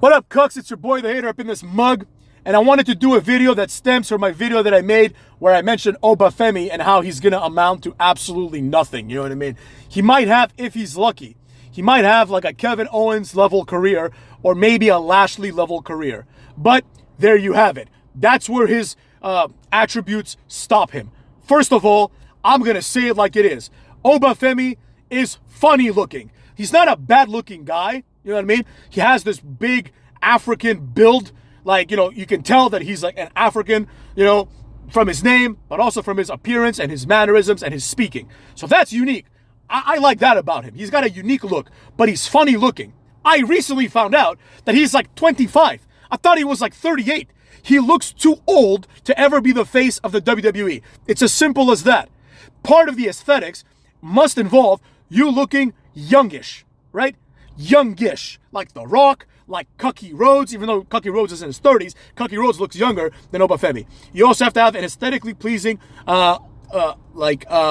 What up, Cucks? It's your boy, the hater, up in this mug. And I wanted to do a video that stems from my video that I made where I mentioned Obafemi and how he's going to amount to absolutely nothing. You know what I mean? He might have, if he's lucky, he might have like a Kevin Owens level career or maybe a Lashley level career. But there you have it. That's where his attributes stop him. First of all, I'm going to say it like it is. Obafemi is funny looking. He's not a bad looking guy. You know what I mean? He has this big African build. Like, you know, you can tell that he's like an African, you know, from his name, but also from his appearance and his mannerisms and his speaking. So that's unique. I like that about him. He's got a unique look, but he's funny looking. I recently found out that he's like 25. I thought he was like 38. He looks too old to ever be the face of the WWE. It's as simple as that. Part of the aesthetics must involve you looking youngish, right? Youngish, like The Rock, like Cucky Rhodes, even though Cucky Rhodes is in his 30s, Cucky Rhodes looks younger than Obafemi. You also have to have an aesthetically pleasing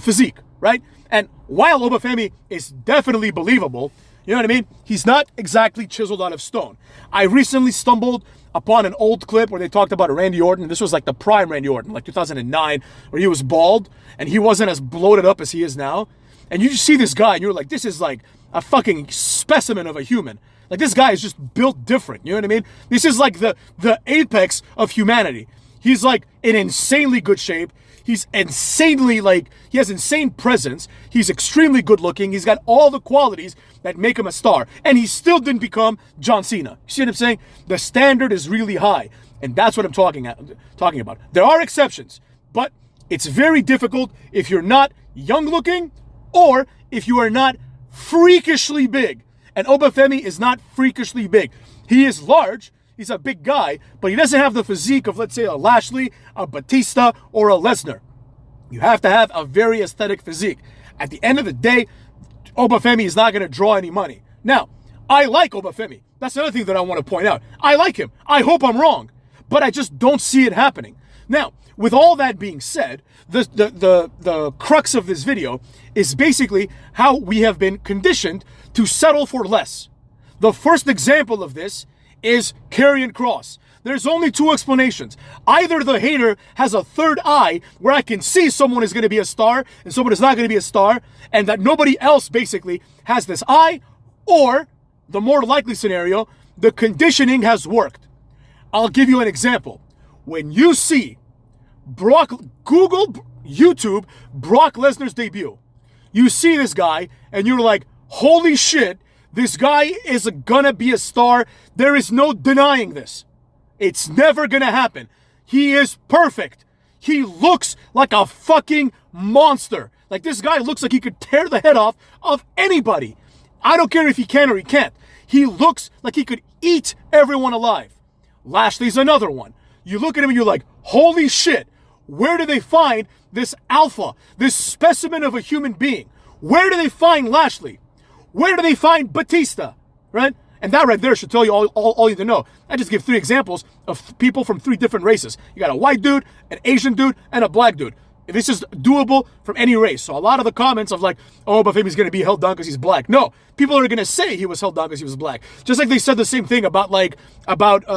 physique, right? And while Obafemi is definitely believable, you know what I mean? He's not exactly chiseled out of stone. I recently stumbled upon an old clip where they talked about Randy Orton. This was like the prime Randy Orton, like 2009, where he was bald and he wasn't as bloated up as he is now. And you just see this guy and you're like, this is like a fucking specimen of a human. Like, this guy is just built different. You know what I mean? This is like the apex of humanity. He's like in insanely good shape. He's insanely he has insane presence. He's extremely good looking. He's got all the qualities that make him a star. And he still didn't become John Cena. You see what I'm saying? The standard is really high. And that's what I'm talking about. There are exceptions, but it's very difficult if you're not young looking or if you are not freakishly big. And Obafemi is not freakishly big. He is large. He's a big guy, but he doesn't have the physique of, let's say, a Lashley, a Batista, or a Lesnar. You have to have a very aesthetic physique. At the end of the day, Obafemi is not going to draw any money. Now, I like Obafemi. That's another thing that I want to point out. I like him. I hope I'm wrong, but I just don't see it happening. Now, with all that being said, the crux of this video is basically how we have been conditioned to settle for less. The first example of this is Karrion Kross. There's only two explanations. Either the hater has a third eye where I can see someone is going to be a star and someone is not going to be a star, and that nobody else basically has this eye, or the more likely scenario, the conditioning has worked. I'll give you an example. When you see Google, YouTube, Brock Lesnar's debut, you see this guy and you're like, holy shit, this guy is gonna be a star. There is no denying this. It's never gonna happen. He is perfect. He looks like a fucking monster. Like, this guy looks like he could tear the head off of anybody. I don't care if he can or he can't. He looks like he could eat everyone alive. Lashley's another one. You look at him and you're like, holy shit, where do they find this alpha, this specimen of a human being? Where do they find Lashley? Where do they find Batista, right? And that right there should tell you all you need to know. I just give 3 examples of people from 3 different races. You got a white dude, an Asian dude, and a black dude. This is doable from any race. So a lot of the comments of like, oh, Obafemi's going to be held down because he's black. No, people are going to say he was held down because he was black. Just like they said the same thing about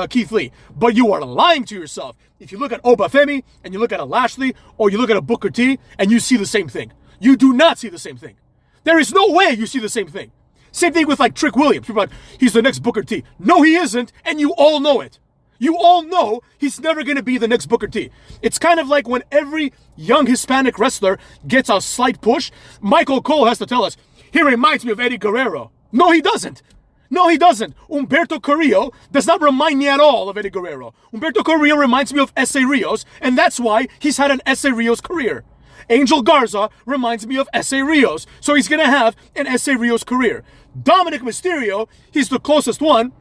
Keith Lee. But you are lying to yourself. If you look at Obafemi and you look at a Lashley or you look at a Booker T and you see the same thing. You do not see the same thing. There is no way you see the same thing. Same thing with like Trick Williams. People are like, he's the next Booker T. No, he isn't, and you all know it. You all know he's never going to be the next Booker T. It's kind of like when every young Hispanic wrestler gets a slight push, Michael Cole has to tell us, he reminds me of Eddie Guerrero. No, he doesn't. No, he doesn't. Humberto Carrillo does not remind me at all of Eddie Guerrero. Humberto Carrillo reminds me of S.A. Rios, and that's why he's had an S.A. Rios career. Angel Garza reminds me of S.A. Rios, so he's going to have an S.A. Rios career. Dominic Mysterio, he's the closest one,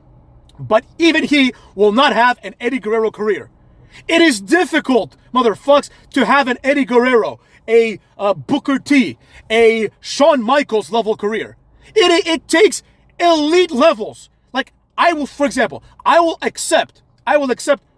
but even he will not have an Eddie Guerrero career. It is difficult, motherfucks, to have an Eddie Guerrero, a Booker T, a Shawn Michaels level career. It takes elite levels. Like, for example, I will accept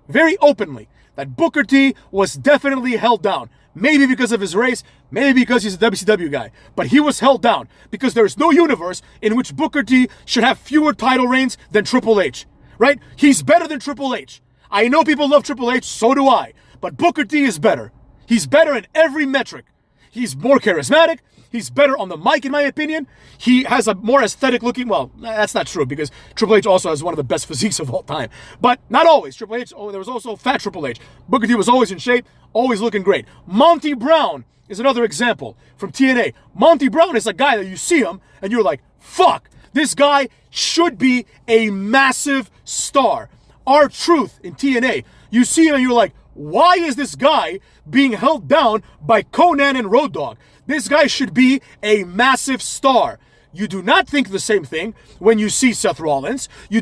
very openly that Booker T was definitely held down. Maybe because of his race, maybe because he's a WCW guy. But he was held down because there is no universe in which Booker T should have fewer title reigns than Triple H. right? He's better than Triple H. I know people love Triple H, so do I. But Booker T is better. He's better in every metric. He's more charismatic. He's better on the mic, in my opinion. He has a more aesthetic looking, well, that's not true because Triple H also has one of the best physiques of all time. But not always. Triple H, there was also fat Triple H. Booker T was always in shape, always looking great. Monty Brown is another example from TNA. Monty Brown is a guy that you see him and you're like, fuck, this guy should be a massive star. R-Truth in TNA. You see him and you're like, why is this guy being held down by Conan and Road Dogg? This guy should be a massive star. You do not think the same thing when you see Seth Rollins. You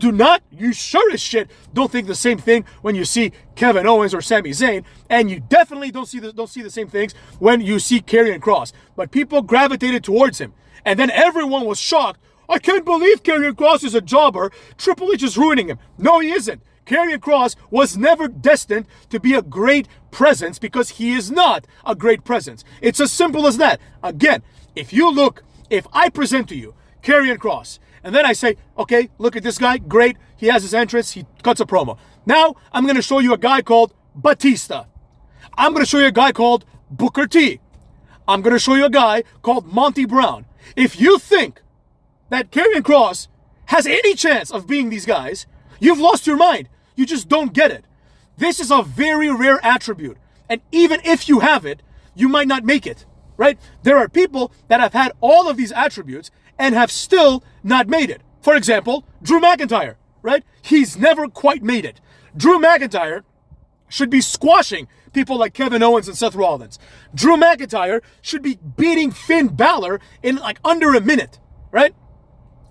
sure as shit don't think the same thing when you see Kevin Owens or Sami Zayn. And you definitely don't see the same things when you see Karrion Kross. But people gravitated towards him. And then everyone was shocked. I can't believe Karrion Kross is a jobber. Triple H is ruining him. No, he isn't. Karrion Kross was never destined to be a great presence because he is not a great presence. It's as simple as that. Again, if I present to you Karrion Kross, and then I say, okay, look at this guy, great, he has his entrance, he cuts a promo. Now, I'm going to show you a guy called Batista. I'm going to show you a guy called Booker T. I'm going to show you a guy called Monty Brown. If you think that Karrion Kross has any chance of being these guys, you've lost your mind. You just don't get it. This is a very rare attribute. And even if you have it, you might not make it, right? There are people that have had all of these attributes and have still not made it. For example, Drew McIntyre, right? He's never quite made it. Drew McIntyre should be squashing people like Kevin Owens and Seth Rollins. Drew McIntyre should be beating Finn Balor in like under a minute, right?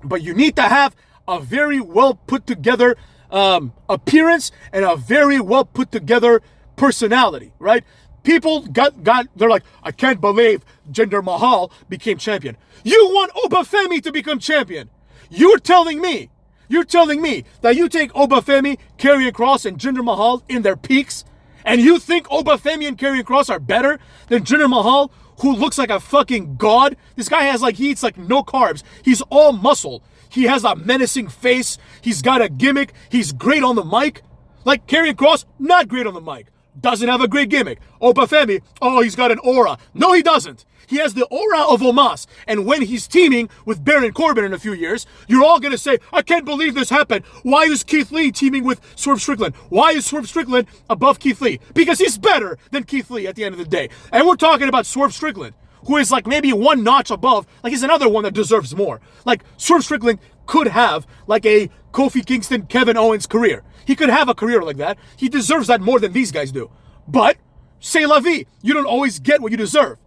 But you need to have a very well put together appearance and a very well put together personality, right? People they're like, I can't believe Jinder Mahal became champion. You want Obafemi to become champion. You're telling me that you take Obafemi, Karrion Kross, and Jinder Mahal in their peaks, and you think Obafemi and Karrion Kross are better than Jinder Mahal, who looks like a fucking god? This guy he eats like no carbs. He's all muscle. He has a menacing face. He's got a gimmick. He's great on the mic. Like Karrion Kross, not great on the mic. Doesn't have a great gimmick. Obafemi, he's got an aura. No, he doesn't. He has the aura of Omos. And when he's teaming with Baron Corbin in a few years, you're all going to say, I can't believe this happened. Why is Keith Lee teaming with Swerve Strickland? Why is Swerve Strickland above Keith Lee? Because he's better than Keith Lee at the end of the day. And we're talking about Swerve Strickland, who is like maybe one notch above. Like he's another one that deserves more. Like Swerve Strickland could have like a Kofi Kingston, Kevin Owens career. He could have a career like that. He deserves that more than these guys do. But, c'est la vie. You don't always get what you deserve.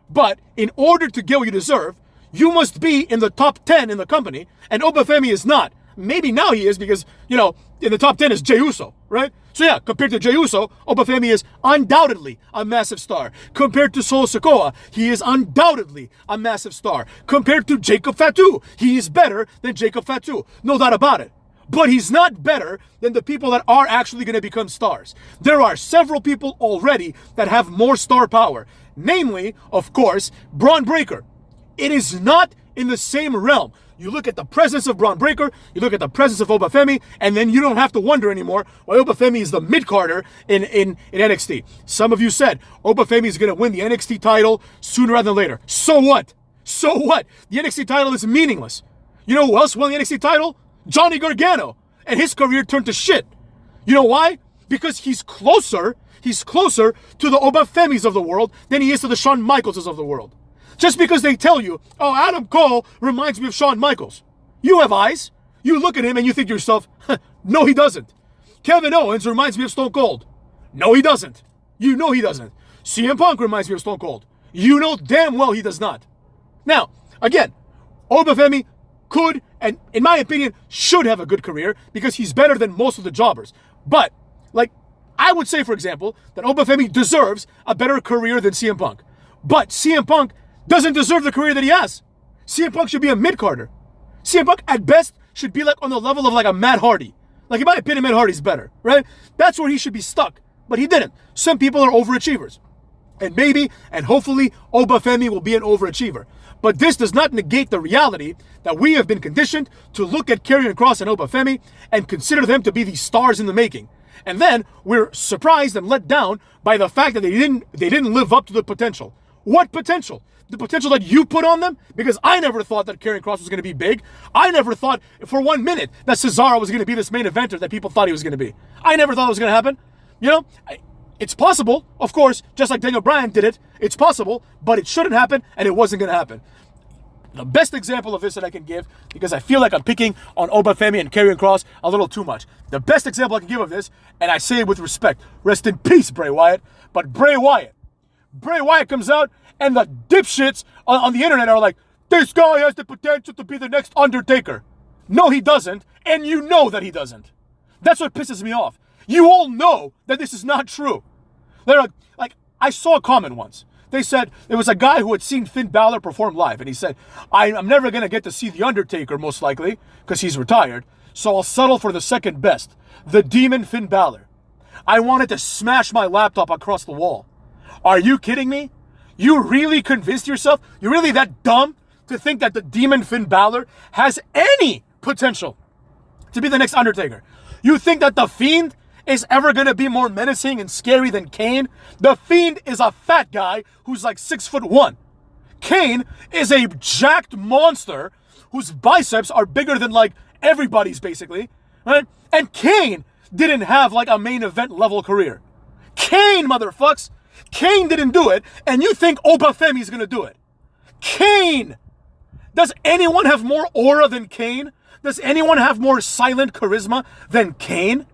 But in order to get what you deserve, you must be in the top 10 in the company, and Obafemi is not. Maybe now he is because, in the top 10 is Jey Uso, right? So yeah, compared to Jey Uso, Obafemi is undoubtedly a massive star. Compared to Solo Sikoa, he is undoubtedly a massive star. Compared to Jacob Fatu, he is better than Jacob Fatu. No doubt about it. But he's not better than the people that are actually going to become stars. There are several people already that have more star power. Namely, of course, Braun Breaker. It is not in the same realm. You look at the presence of Braun Breaker, you look at the presence of Obafemi, and then you don't have to wonder anymore why Obafemi is the mid-carder in NXT. Some of you said Obafemi is going to win the NXT title sooner rather than later. So what? So what? The NXT title is meaningless. You know who else won the NXT title? Johnny Gargano. And his career turned to shit. You know why? Because he's closer to the Obafemis of the world than he is to the Shawn Michaelses of the world. Just because they tell you, Adam Cole reminds me of Shawn Michaels. You have eyes. You look at him and you think to yourself, no, he doesn't. Kevin Owens reminds me of Stone Cold. No, he doesn't. You know he doesn't. CM Punk reminds me of Stone Cold. You know damn well he does not. Now, again, Obafemi could, and in my opinion, should have a good career because he's better than most of the jobbers. But, I would say, for example, that Obafemi deserves a better career than CM Punk. But CM Punk doesn't deserve the career that he has. CM Punk should be a mid-carder. CM Punk, at best, should be on the level of a Matt Hardy. In my opinion, Matt Hardy's better, right? That's where he should be stuck. But he didn't. Some people are overachievers. And maybe, and hopefully, Obafemi will be an overachiever. But this does not negate the reality that we have been conditioned to look at Karrion Kross and Obafemi and consider them to be the stars in the making. And then we're surprised and let down by the fact that they didn't live up to the potential. What potential? The potential that you put on them? Because I never thought that Karrion Kross was going to be big. I never thought for 1 minute that Cesaro was going to be this main eventer that people thought he was going to be. I never thought it was going to happen. You know, it's possible, of course, just like Daniel Bryan did it. It's possible, but it shouldn't happen, and it wasn't going to happen. The best example of this that I can give, because I feel like I'm picking on Obafemi and Karrion Kross a little too much. The best example I can give of this, and I say it with respect, rest in peace, Bray Wyatt, but Bray Wyatt comes out, and the dipshits on the internet are like, this guy has the potential to be the next Undertaker. No, he doesn't, and you know that he doesn't. That's what pisses me off. You all know that this is not true. They're like I saw a comment once. They said, there was a guy who had seen Finn Balor perform live, and he said, I'm never going to get to see The Undertaker, most likely, because he's retired, so I'll settle for the second best, the Demon Finn Balor. I wanted to smash my laptop across the wall. Are you kidding me? You really convinced yourself? You're really that dumb to think that the Demon Finn Balor has any potential to be the next Undertaker? You think that The Fiend is ever going to be more menacing and scary than Kane? The Fiend is a fat guy who's like 6'1". Kane is a jacked monster whose biceps are bigger than like everybody's basically, right? And Kane didn't have like a main event level career. Kane, motherfucks. Kane didn't do it, and you think Obafemi's going to do it. Kane! Does anyone have more aura than Kane? Does anyone have more silent charisma than Kane?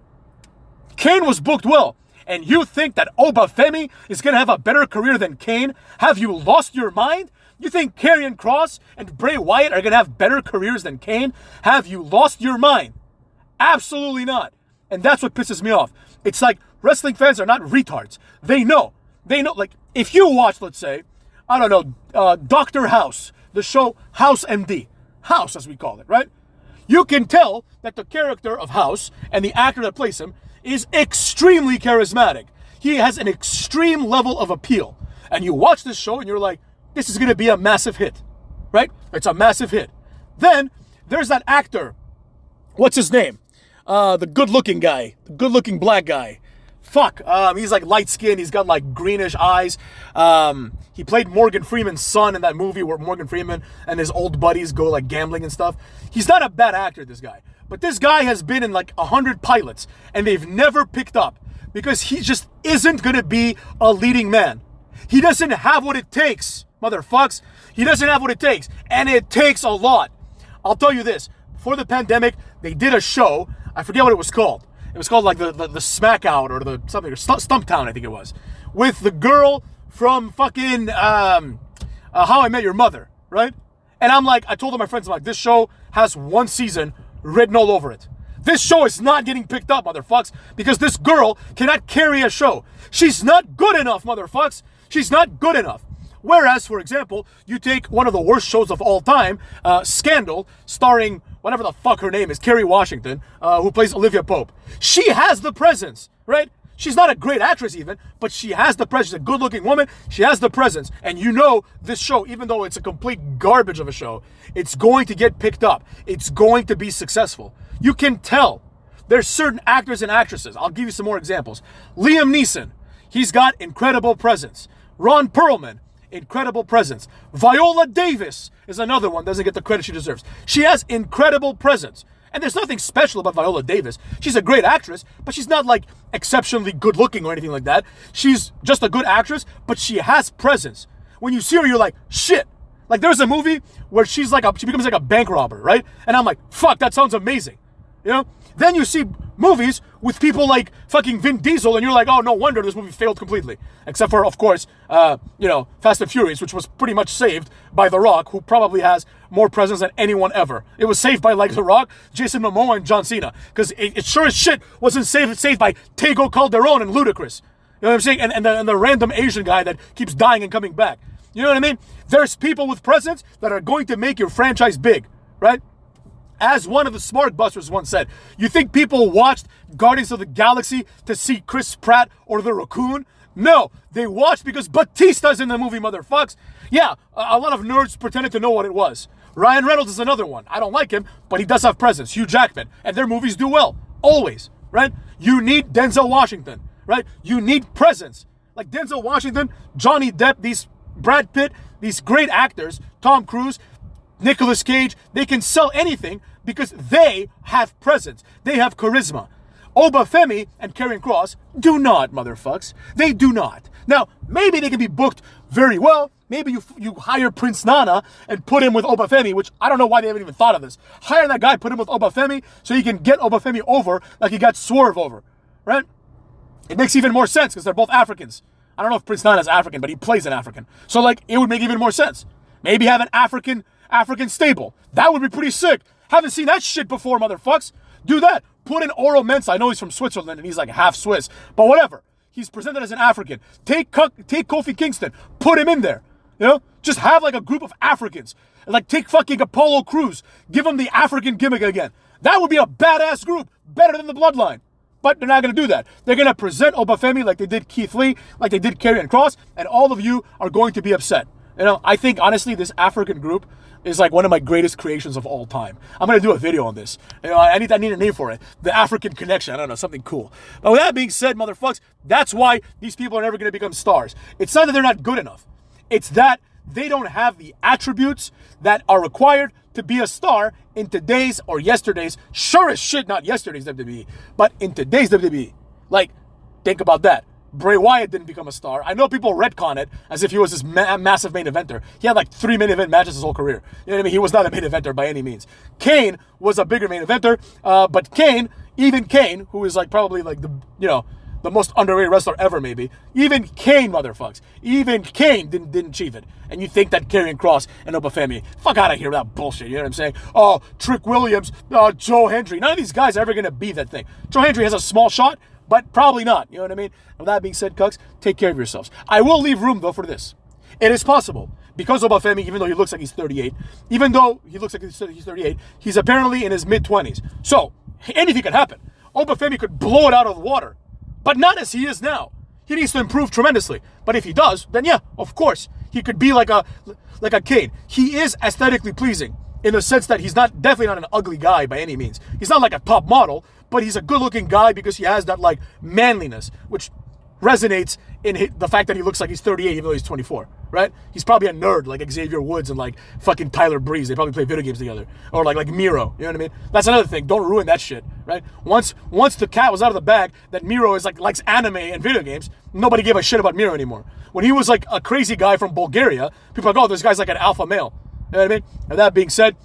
Kane was booked well, and you think that Obafemi is going to have a better career than Kane? Have you lost your mind? You think Karrion Kross and Bray Wyatt are going to have better careers than Kane? Have you lost your mind? Absolutely not. And that's what pisses me off. It's like wrestling fans are not retards. They know, like, if you watch, let's say, I don't know, Dr. House, the show House MD, House as we call it, right? You can tell that the character of House and the actor that plays him is extremely charismatic. He has an extreme level of appeal. And you watch this show and you're like, this is going to be a massive hit, right? It's a massive hit. Then there's that actor. What's his name? The good-looking guy, the good-looking black guy. He's like light-skinned. He's got like greenish eyes. He played Morgan Freeman's son in that movie where Morgan Freeman and his old buddies go like gambling and stuff. He's not a bad actor, this guy. But this guy has been in like 100 pilots and they've never picked up because he just isn't going to be a leading man. He doesn't have what it takes, motherfucks. He doesn't have what it takes. And it takes a lot. I'll tell you this. Before the pandemic, they did a show. I forget what it was called. It was called like the Smack Out or the something, or Stumptown, I think it was. With the girl from fucking How I Met Your Mother, right? And I told my friends, I'm like, this show has one season written all over it. This show is not getting picked up, motherfucks, because this girl cannot carry a show. She's not good enough, motherfucks. She's not good enough. Whereas, for example, you take one of the worst shows of all time, Scandal, starring whatever the fuck her name is, Carrie Washington, who plays Olivia Pope. She has the presence, right? She's not a great actress even, but she has the presence. She's a good-looking woman. She has the presence. And you know this show, even though it's a complete garbage of a show, it's going to get picked up. It's going to be successful. You can tell. There's certain actors and actresses. I'll give you some more examples. Liam Neeson, he's got incredible presence. Ron Perlman, incredible presence. Viola Davis is another one, doesn't get the credit she deserves. She has incredible presence. And there's nothing special about Viola Davis. She's a great actress, but she's not like exceptionally good looking or anything like that. She's just a good actress, but she has presence. When you see her, you're like, shit. Like there's a movie where she becomes like a bank robber, right? And I'm like, fuck, that sounds amazing. You know? Then you see movies with people like fucking Vin Diesel, and you're like, oh, no wonder this movie failed completely. Except for, of course, Fast and Furious, which was pretty much saved by The Rock, who probably has more presence than anyone ever. It was saved by like The Rock, Jason Momoa, and John Cena. Because it sure as shit wasn't saved by Tego Calderon and Ludacris. You know what I'm saying? And the random Asian guy that keeps dying and coming back. You know what I mean? There's people with presence that are going to make your franchise big, right? As one of the Smart Busters once said, you think people watched Guardians of the Galaxy to see Chris Pratt or the Raccoon No, they watched because Batista's in the movie, motherfucks. Yeah, a lot of nerds pretended to know what it was. Ryan Reynolds is another one. I don't like him, but he does have presence. Hugh Jackman. And their movies do well. Always, right? You need Denzel Washington, right? You need presence. Like Denzel Washington, Johnny Depp, these Brad Pitt, these great actors, Tom Cruise, Nicolas Cage, they can sell anything because they have presence. They have charisma. Obafemi and Karrion Kross do not, motherfucks. They do not. Now, maybe they can be booked very well. Maybe you hire Prince Nana and put him with Obafemi, which I don't know why they haven't even thought of this. Hire that guy, put him with Obafemi, so you can get Obafemi over like he got Swerve over, right? It makes even more sense because they're both Africans. I don't know if Prince Nana is African, but he plays an African. So, like, it would make even more sense. Maybe have an African stable. That would be pretty sick. Haven't seen that shit before, motherfucks. Do that. Put in Oro Mensah. I know he's from Switzerland and he's like half Swiss, but whatever. He's presented as an African. Take Kofi Kingston. Put him in there. You know? Just have like a group of Africans. Like take fucking Apollo Crews. Give him the African gimmick again. That would be a badass group. Better than the Bloodline. But they're not going to do that. They're going to present Obafemi like they did Keith Lee, like they did Karrion Kross, and all of you are going to be upset. You know, I think, honestly, this African group is like one of my greatest creations of all time. I'm going to do a video on this. You know, I need a name for it. The African Connection. I don't know, something cool. But with that being said, motherfucks, that's why these people are never going to become stars. It's not that they're not good enough. It's that they don't have the attributes that are required to be a star in today's or yesterday's, sure as shit, not yesterday's WWE, but in today's WWE. Like, think about that. Bray Wyatt didn't become a star. I know people retcon it as if he was this massive main eventer. He had like 3 main event matches his whole career. You know what I mean? He was not a main eventer by any means. Kane was a bigger main eventer, but even Kane, who is like probably like the most underrated wrestler ever, maybe. Even Kane, motherfucks. Even Kane didn't achieve it. And you think that Karrion Kross and Obafemi, fuck out of here with that bullshit, you know what I'm saying? Oh, Trick Williams, Joe Hendry. None of these guys are ever going to be that thing. Joe Hendry has a small shot, but probably not, you know what I mean? With that being said, cucks, take care of yourselves. I will leave room, though, for this. It is possible, because Obafemi, even though he looks like he's 38, he's apparently in his mid-20s. So, anything could happen. Obafemi could blow it out of the water. But not as he is now. He needs to improve tremendously. But if he does, then yeah, of course, he could be like a Kane. He is aesthetically pleasing in the sense that he's definitely not an ugly guy by any means. He's not like a top model, but he's a good-looking guy because he has that like manliness, which resonates in the fact that he looks like he's 38 even though he's 24, right? He's probably a nerd like Xavier Woods and like fucking Tyler Breeze. They probably play video games together. Or like Miro, you know what I mean? That's another thing. Don't ruin that shit, right? Once the cat was out of the bag that Miro is likes anime and video games, nobody gave a shit about Miro anymore. When he was like a crazy guy from Bulgaria, people are like, oh, this guy's like an alpha male. You know what I mean? And that being said,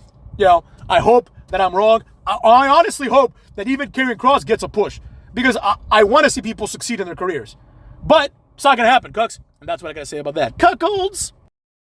I hope that I'm wrong. I honestly hope that even Karrion Kross gets a push because I want to see people succeed in their careers. But it's not going to happen, cucks. And that's what I got to say about that. Cuckolds!